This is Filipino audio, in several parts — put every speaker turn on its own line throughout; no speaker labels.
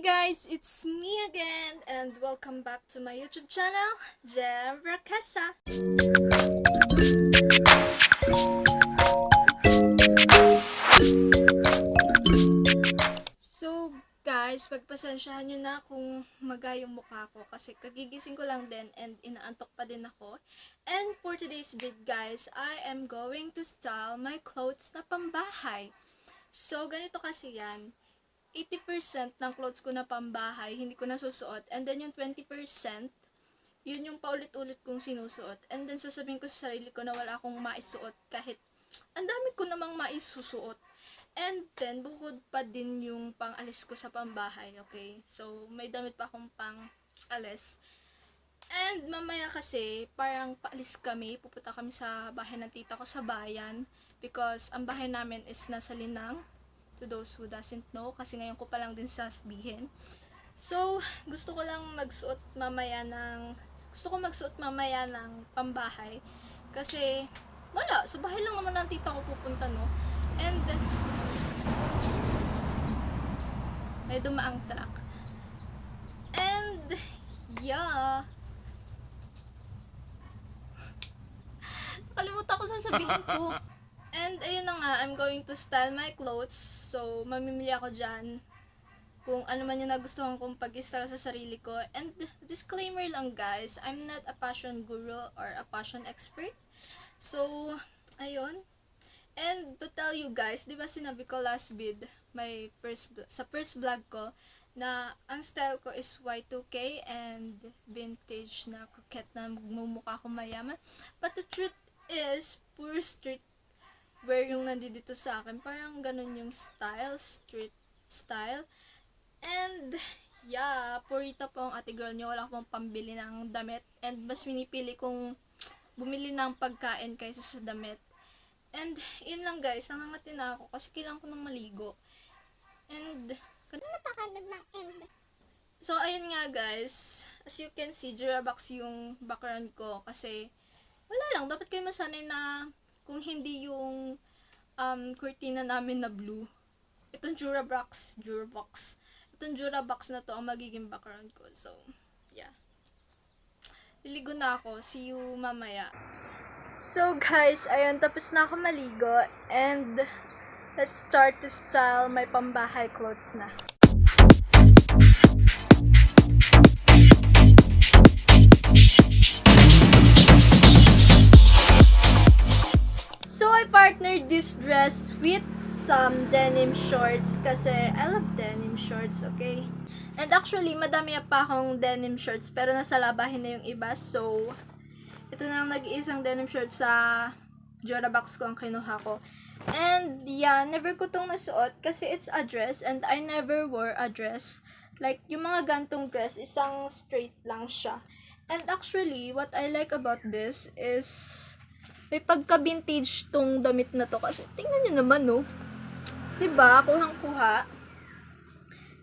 guys, it's me again and welcome back to my YouTube channel, Jem Rakasa. So guys, pagpasensyahan nyo na kung maga yung mukha ko kasi kagigising ko lang din and inaantok pa din ako. And for today's vid guys, I am going to style my clothes na pambahay. So ganito kasi yan. 80% ng clothes ko na pambahay, hindi ko nasusuot. And then yung 20%, yun yung paulit-ulit kong sinusuot. And then sasabihin ko sa sarili ko na wala akong maisuot kahit ang dami ko namang maisusuot. And then, bukod pa din yung pang-alis ko sa pambahay, okay? So, may damit pa akong pang-alis. And mamaya kasi, parang paalis kami, pupunta kami sa bahay ng tita ko sa bayan. Because ang bahay namin is nasa Linang. To those who doesn't know, kasi ngayon ko pa lang din sasabihin. So, gusto ko magsuot mamaya ng pambahay. Kasi, wala, sa bahay lang naman ng tita ko pupunta, no? And, may dumaang truck. And, yeah. Nakalimutan ko sasabihin ko. And, ayun na nga, I'm going to style my clothes. So, mamimili ako dyan kung ano man yung nagustuhan kong pag-style sa sarili ko. And, disclaimer lang guys, I'm not a fashion guru or a fashion expert. So, ayun. And, to tell you guys, di ba sinabi ko last vid, sa first vlog ko, na ang style ko is Y2K and vintage na croquette na magmumukha ko mayaman. But the truth is, pure street wear yung nandito sa akin. Parang ganun yung style, street style. And, yeah, purita po ang ate girl nyo. Wala akong pambili ng damit. And, mas pinipili kong bumili ng pagkain kaysa sa damit. And, yun lang guys, nangangati na ako kasi kailangan ko ng maligo. And,
Napakagod ng M.
so, ayun nga guys, as you can see, Durabox yung background ko kasi, wala lang, dapat kayo masanay na kung hindi yung kurtina namin na blue, itong Durabox na to ang magiging background ko. So, yeah. Liligo na ako. See you mamaya. So, guys, ayun, tapos na ako maligo and let's start to style my pambahay clothes na. So, I partnered this dress with some denim shorts kasi I love denim shorts, okay? And actually, madami pa akong denim shorts pero nasa labahin na yung iba. So, ito na lang nag-iisang denim shorts sa Durabox ko ang kinuha ko. And, yeah, never ko tong nasuot kasi it's a dress and I never wore a dress. Like, yung mga gantong dress, isang straight lang siya. And actually, what I like about this is may pagka-vintage tong damit na to kasi tingnan nyo naman, no? Diba? Kuhang-kuha.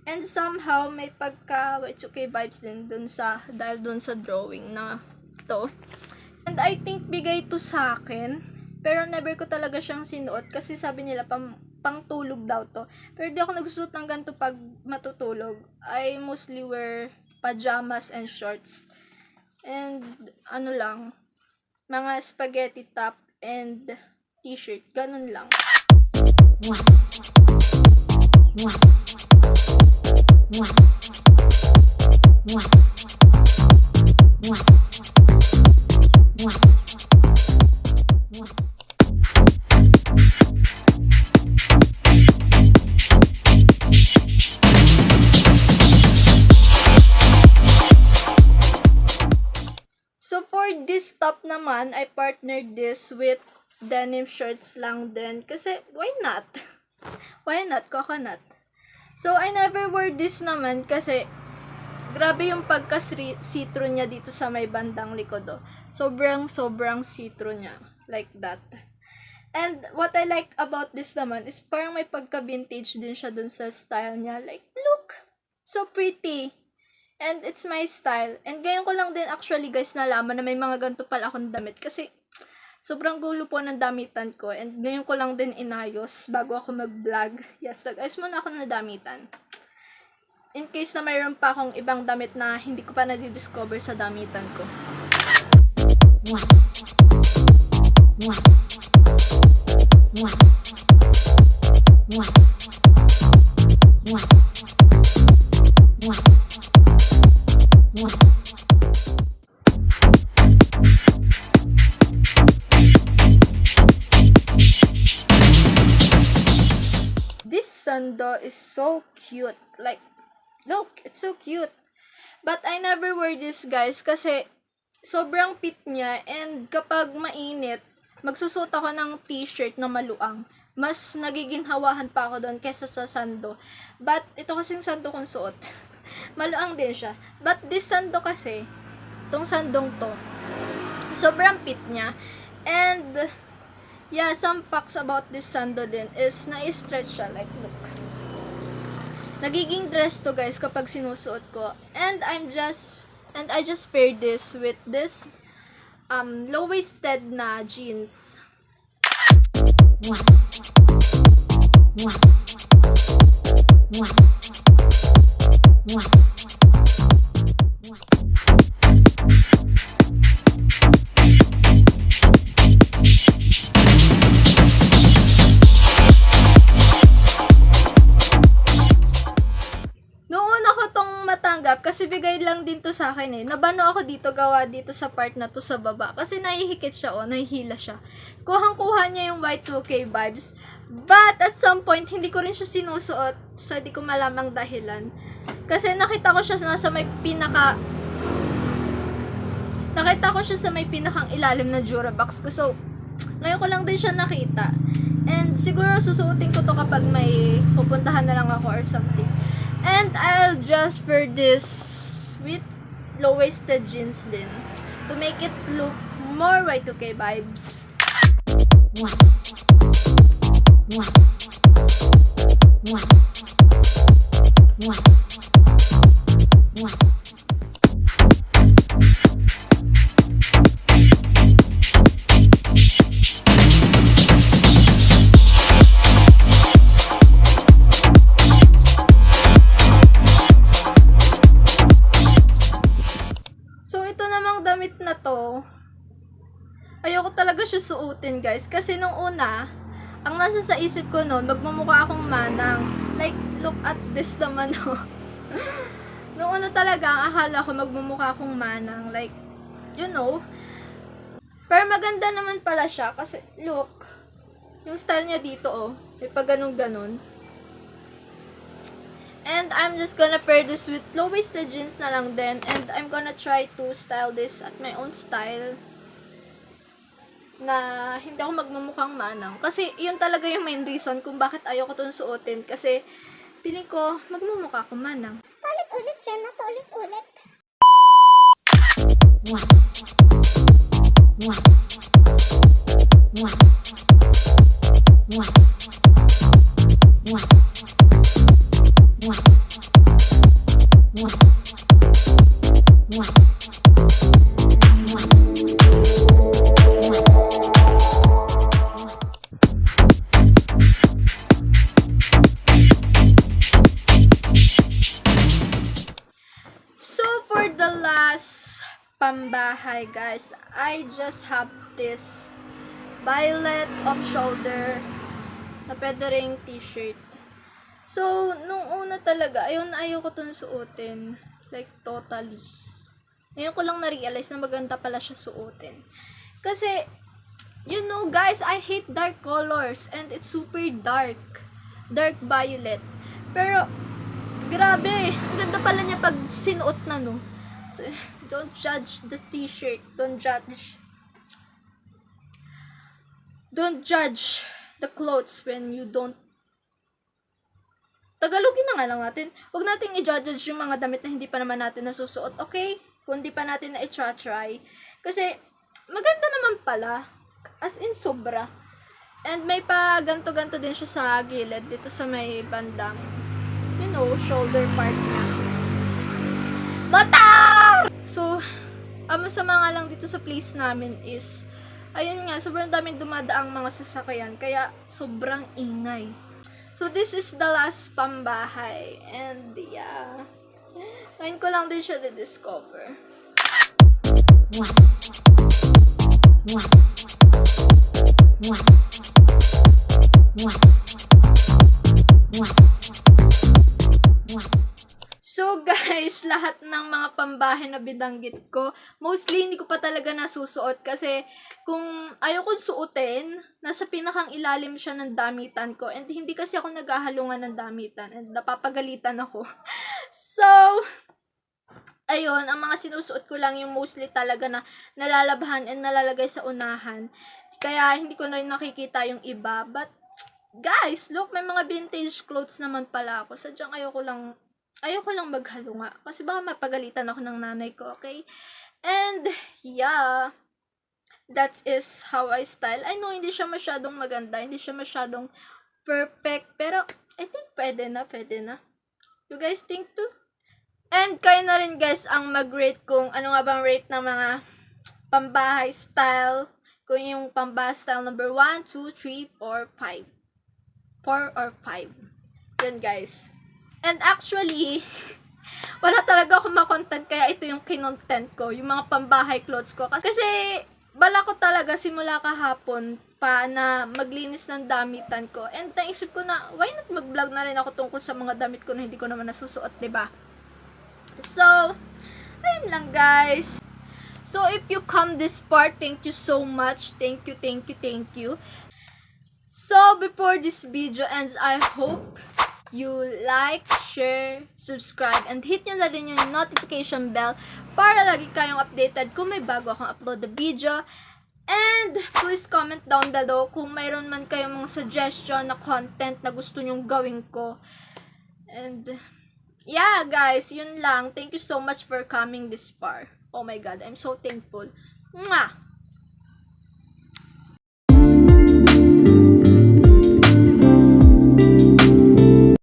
And somehow, may pagka Y2K vibes din dahil dun sa drawing na to. And I think bigay to sa akin. Pero never ko talaga siyang sinuot kasi sabi nila pang tulog daw to. Pero di ako nagsusuot ng ganito pag matutulog. I mostly wear pajamas and shorts. And ano lang, mga spaghetti top and t-shirt. Ganun lang. So, for this top naman, I partnered this with denim shirts lang din. Kasi, why not? Why not? Coconut. So, I never wear this naman kasi grabe yung pagka-see-through niya dito sa may bandang likod. Sobrang see-through niya. Like that. And, what I like about this naman is parang may pagka-vintage din siya dun sa style niya. Like, look! So pretty! And it's my style. And ngayon ko lang din actually guys nalaman na may mga ganito pala akong damit. Kasi sobrang gulo po ng damitan ko. And ngayon ko lang din inayos bago ako mag-vlog. Yes, nag-ayos muna ako ng damitan. In case na mayroon pa akong ibang damit na hindi ko pa nadidiscover sa damitan ko. This sando is so cute. Like, look, it's so cute. But I never wear this, guys, kasi sobrang fit niya, and kapag mainit, magsusuot ako ng t-shirt na maluang. Mas nagiging hawahan pa ako doon kesa sa sando. But ito kasing sando kong suot, maluang din siya. But this sando kasi, tong sandong to, sobrang fit niya. And yeah, some facts about this sando din is na-stretch siya, like look. Nagiging dress to, guys, kapag sinusuot ko. And I just paired this with this low-waisted na jeans. Kasi bigay lang din to sa akin eh. Nabano ako dito, gawa dito sa part na to sa baba. Kasi nahihikit siya nahihila siya. Kuhang-kuha niya yung Y2K vibes. But at some point, hindi ko rin siya sinusuot sa di ko malamang dahilan. Kasi nakita ko siya sa may pinakang ilalim na Durabox ko. So, ngayon ko lang din siya nakita. And siguro susuotin ko to kapag may pupuntahan na lang ako or something. And I'll just wear this with low-waisted jeans din to make it look more Y2K vibes. Damit na to, ayoko talaga siya suotin, guys, kasi nung una, ang nasa sa isip ko noon, magmumukha akong manang. Like, look at this naman, oh. Nung una talaga, ang akala ko magmumukha akong manang, like, you know. Pero maganda naman pala siya, kasi look, yung style niya dito, oh, may pag ganun-ganun. And I'm just gonna pair this with low-waisted jeans na lang din. And I'm gonna try to style this at my own style. Na hindi ako magmumukhang manang. Kasi yun talaga yung main reason kung bakit ayoko itong suotin. Kasi feeling ko magmumukha akong manang.
Paulit-ulit, Gemma. Paulit-ulit.
So for the last pambahay, guys, I just have this violet off-shoulder na pwede ring t-shirt. So, nung una talaga, ayaw ko itong suotin. Like, totally. Ngayon ko lang na-realize na maganda pala siya suotin. Kasi, you know, guys, I hate dark colors. And it's super dark. Dark violet. Pero, grabe. Ang ganda pala niya pag sinuot na, no? So, don't judge the t-shirt. Don't judge the clothes when you don't. Tagalogin na nga lang natin. Huwag nating i-judge yung mga damit na hindi pa naman natin nasusuot, okay? Kung hindi pa natin na i-try. Kasi, maganda naman pala. As in, sobra. And may pa ganto-ganto din siya sa gilid. Dito sa may bandang, you know, shoulder part niya. Motor! So, masama nga lang dito sa place namin is, ayun nga, sobrang daming dumadaang mga sasakyan. Kaya, sobrang ingay. So, this is the last pambahay. And, yeah. Ngayon ko lang din siya na-discover. So guys, lahat ng mga pambahay na binanggit ko, mostly hindi ko pa talaga nasusuot kasi kung ayoko suotin, nasa pinakang ilalim siya ng damitan ko and hindi kasi ako naghahalungan ng damitan and napapagalitan ako. So, ayun, ang mga sinusuot ko lang yung mostly talaga na nalalabhan and nalalagay sa unahan. Kaya hindi ko na rin nakikita yung iba. But, guys, look, may mga vintage clothes naman pala ako. Sadyang ayoko lang maghalunga. Kasi baka mapagalitan ako ng nanay ko, okay? And, yeah, that is how I style. I know, hindi siya masyadong maganda. Hindi siya masyadong perfect. Pero, I think pwede na. You guys think too? And, kayo na rin guys ang mag-rate kung ano nga bang rate ng mga pambahay style. Kung yung pambahay style number 1, 2, 3, 4, 5. 4 or 5. Yun guys. And actually, wala talaga akong makontent kaya ito yung kinontent ko, yung mga pambahay clothes ko. Kasi, bala ko talaga simula kahapon pa na maglinis ng damitan ko. And naisip ko na, why not mag-vlog na rin ako tungkol sa mga damit ko na hindi ko naman nasusuot, diba? So, ayun lang guys. So, if you come this part, thank you so much. Thank you. So, before this video ends, I hope you like, share, subscribe, and hit nyo na din yung notification bell para lagi kayong updated kung may bago akong upload na video. And please comment down below kung mayroon man kayong mga suggestion na content na gusto nyong gawin ko. And yeah, guys, yun lang. Thank you so much for coming this far. Oh my God, I'm so thankful. Mwah!